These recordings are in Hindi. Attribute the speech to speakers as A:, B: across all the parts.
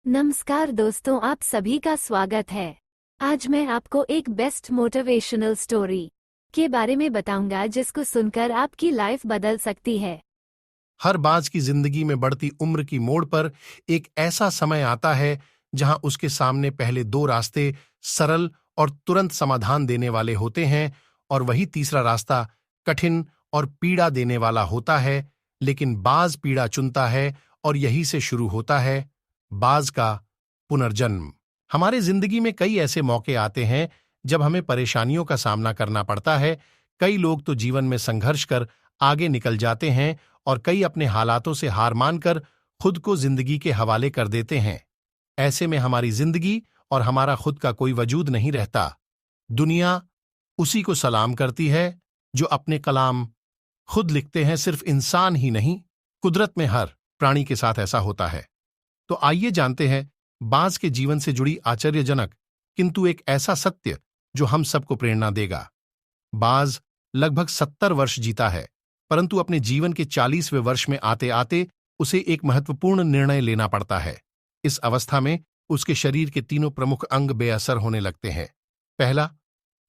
A: नमस्कार दोस्तों, आप सभी का स्वागत है। आज मैं आपको एक बेस्ट मोटिवेशनल स्टोरी के बारे में बताऊंगा जिसको सुनकर आपकी लाइफ बदल सकती है।
B: हर बाज की जिंदगी में बढ़ती उम्र की मोड़ पर एक ऐसा समय आता है जहां उसके सामने पहले दो रास्ते सरल और तुरंत समाधान देने वाले होते हैं और वही तीसरा रास्ता कठिन और पीड़ा देने वाला होता है। लेकिन बाज पीड़ा चुनता है और यही से शुरू होता है बाज का पुनर्जन्म। हमारे जिंदगी में कई ऐसे मौके आते हैं जब हमें परेशानियों का सामना करना पड़ता है। कई लोग तो जीवन में संघर्ष कर आगे निकल जाते हैं और कई अपने हालातों से हार मानकर खुद को जिंदगी के हवाले कर देते हैं। ऐसे में हमारी जिंदगी और हमारा खुद का कोई वजूद नहीं रहता। दुनिया उसी को सलाम करती है जो अपने कलाम खुद लिखते हैं। सिर्फ इंसान ही नहीं, कुदरत में हर प्राणी के साथ ऐसा होता है। तो आइए जानते हैं बाज के जीवन से जुड़ी आश्चर्यजनक किंतु एक ऐसा सत्य जो हम सबको प्रेरणा देगा। बाज लगभग 70 वर्ष जीता है, परंतु अपने जीवन के 40वें वर्ष में आते आते उसे एक महत्वपूर्ण निर्णय लेना पड़ता है। इस अवस्था में उसके शरीर के तीनों प्रमुख अंग बेअसर होने लगते हैं। पहला,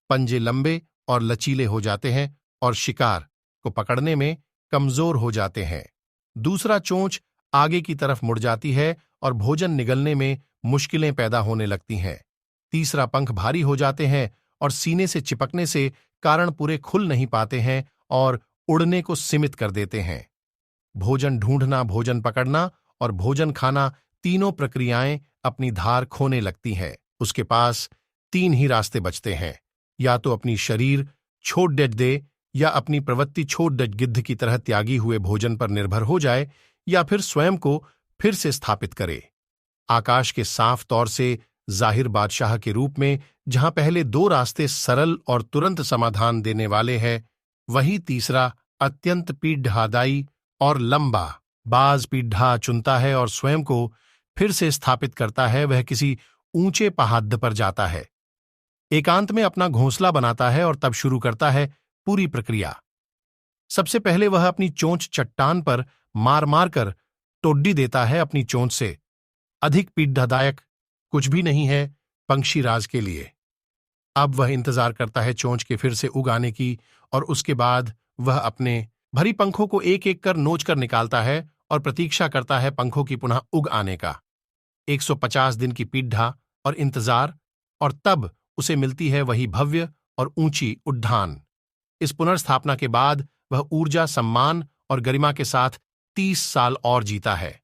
B: पंजे लंबे और लचीले हो जाते हैं और शिकार को पकड़ने में कमजोर हो जाते हैं। दूसरा, चोंच आगे की तरफ मुड़ जाती है और भोजन निगलने में मुश्किलें पैदा होने लगती हैं। तीसरा, पंख भारी हो जाते हैं और सीने से चिपकने से कारण पूरे खुल नहीं पाते हैं और उड़ने को सीमित कर देते हैं। भोजन ढूंढना, भोजन पकड़ना और भोजन खाना, तीनों प्रक्रियाएं अपनी धार खोने लगती हैं। उसके पास 3 ही रास्ते बचते हैं, या तो अपनी शरीर छोड़ दे या अपनी प्रवृत्ति छोड़ दे गिद्ध की तरह त्यागी हुए भोजन पर निर्भर हो जाए, या फिर स्वयं को फिर से स्थापित करे आकाश के साफ तौर से जाहिर बादशाह के रूप में। जहां पहले 2 रास्ते सरल और तुरंत समाधान देने वाले हैं, वही तीसरा अत्यंत पीढ़ादायी और लंबा। बाज पीढ़ा चुनता है और स्वयं को फिर से स्थापित करता है। वह किसी ऊंचे पहाड़ पर जाता है, एकांत में अपना घोंसला बनाता है और तब शुरू करता है पूरी प्रक्रिया। सबसे पहले वह अपनी चोंच चट्टान पर मार मार कर टोड्डी देता है। अपनी चोंच से अधिक पीड़ादायक कुछ भी नहीं है पंक्षीराज के लिए। अब वह इंतजार करता है चोंच के फिर से उग आने की, और उसके बाद वह अपने भरी पंखों को एक एक कर नोच कर निकालता है और प्रतीक्षा करता है पंखों की पुनः उग आने का। 150 दिन की पीढ़ा और इंतजार, और तब उसे मिलती है वही भव्य और ऊंची उड्डान। इस पुनर्स्थापना के बाद वह ऊर्जा, सम्मान और गरिमा के साथ 30 साल और जीता है।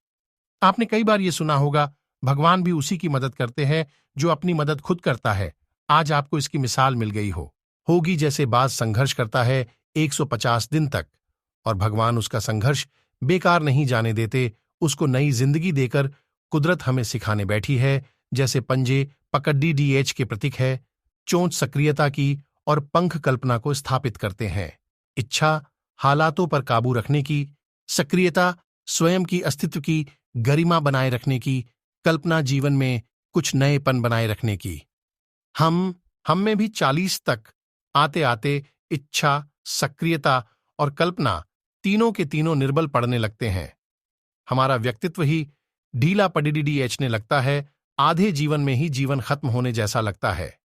B: आपने कई बार यह सुना होगा, भगवान भी उसी की मदद करते हैं जो अपनी मदद खुद करता है। आज आपको इसकी मिसाल मिल गई होगी। जैसे बाज संघर्ष करता है 150 दिन तक, और भगवान उसका संघर्ष बेकार नहीं जाने देते। उसको नई जिंदगी देकर कुदरत हमें सिखाने बैठी है। जैसे पंजे पकड़ के प्रतीक है, चोंच सक्रियता की और पंख कल्पना को स्थापित करते हैं। इच्छा हालातों पर काबू रखने की, सक्रियता स्वयं की अस्तित्व की गरिमा बनाए रखने की, कल्पना जीवन में कुछ नएपन बनाए रखने की। हम में भी 40 तक आते आते इच्छा, सक्रियता और कल्पना तीनों के तीनों निर्बल पड़ने लगते हैं। हमारा व्यक्तित्व ही ढीला पड़ने लगता है। आधे जीवन में ही जीवन खत्म होने जैसा लगता है।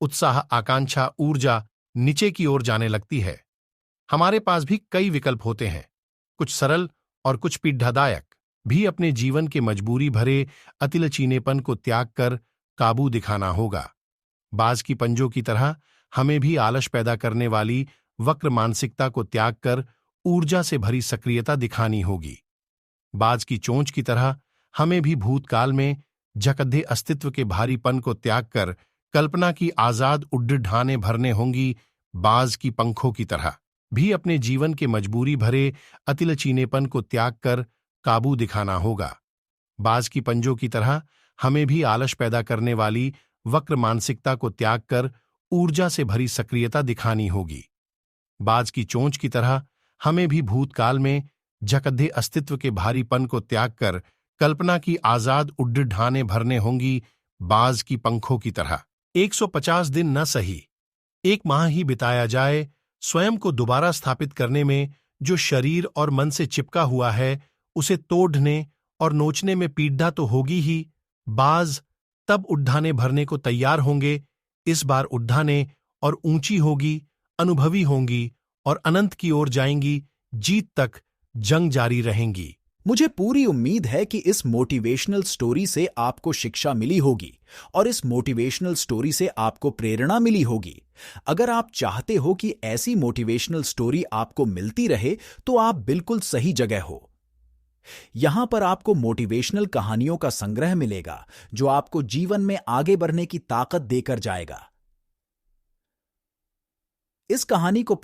B: उत्साह, आकांक्षा, ऊर्जा नीचे की ओर जाने लगती है। हमारे पास भी कई विकल्प होते हैं, कुछ सरल और कुछ पीढ़ादायक भी। अपने जीवन के मजबूरी भरे अतिलचीनेपन को त्याग कर काबू दिखाना होगा। बाज की पंजों की तरह हमें भी आलस पैदा करने वाली वक्र मानसिकता को त्याग कर ऊर्जा से भरी सक्रियता दिखानी होगी। बाज की चोंच की तरह हमें भी भूतकाल में जकद्दे अस्तित्व के भारीपन को त्याग कर कल्पना की आजाद उड्डानें भरने होंगी। बाज की पंखों की तरह भी अपने जीवन के मजबूरी भरे अतिलचीनेपन को त्याग कर काबू दिखाना होगा। बाज की पंजों की तरह हमें भी आलस पैदा करने वाली वक्र मानसिकता को त्याग कर ऊर्जा से भरी सक्रियता दिखानी होगी। बाज की चोंच की तरह हमें भी भूतकाल में जकद्दे अस्तित्व के भारीपन को त्याग कर कल्पना की आजाद उड्डानें भरने होंगी। बाज की पंखों की तरह 150 दिन न सही, 1 माह ही बिताया जाए स्वयं को दोबारा स्थापित करने में। जो शरीर और मन से चिपका हुआ है उसे तोड़ने और नोचने में पीड़ा तो होगी ही, बाज तब उड्डाने भरने को तैयार होंगे, इस बार उड्डाने और ऊंची होगी, अनुभवी होंगी और अनंत की ओर जाएंगी, जीत तक जंग जारी रहेंगी।
C: मुझे पूरी उम्मीद है कि इस मोटिवेशनल स्टोरी से आपको शिक्षा मिली होगी और इस मोटिवेशनल स्टोरी से आपको प्रेरणा मिली होगी। अगर आप चाहते हो कि ऐसी मोटिवेशनल स्टोरी आपको मिलती रहे तो आप बिल्कुल सही जगह हो। यहां पर आपको मोटिवेशनल कहानियों का संग्रह मिलेगा जो आपको जीवन में आगे बढ़ने की ताकत देकर जाएगा। इस कहानी को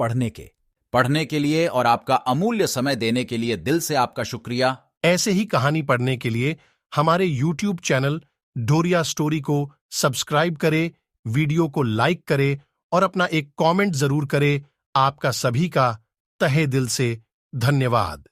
C: पढ़ने के लिए और आपका अमूल्य समय देने के लिए दिल से आपका शुक्रिया।
B: ऐसे ही कहानी पढ़ने के लिए हमारे YouTube चैनल डोरिया स्टोरी को सब्सक्राइब करें, वीडियो को लाइक करें और अपना एक कमेंट जरूर करें। आपका सभी का तहे दिल से धन्यवाद।